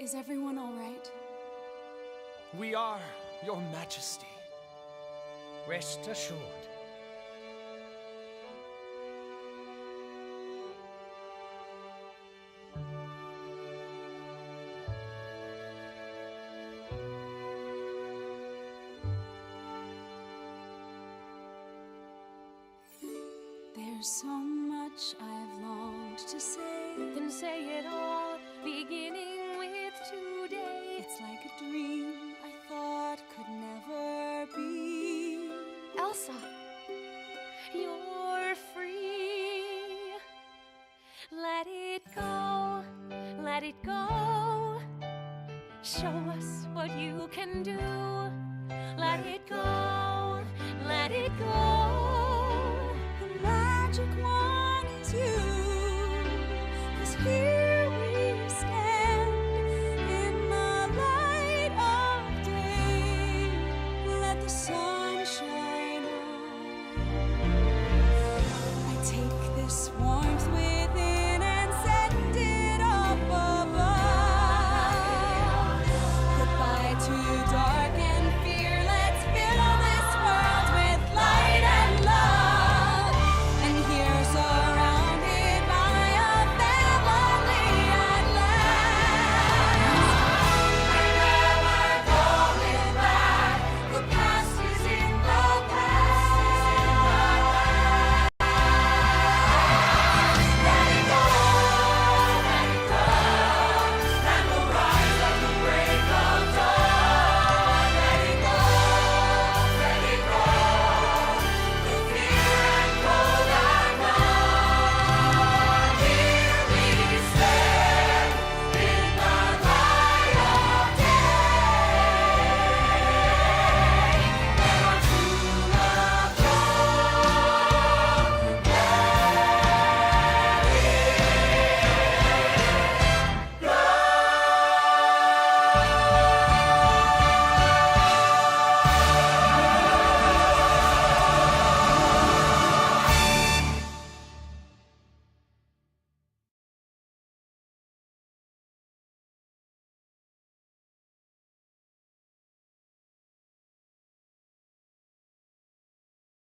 Is everyone all right? We are, Your Majesty. Rest assured. There's so much I've longed to say. Then say it all, beginning with today. It's like a dream I thought could never be. Elsa, you're free. Let it go, let it go. Show us what you can do. Let it go, let it go.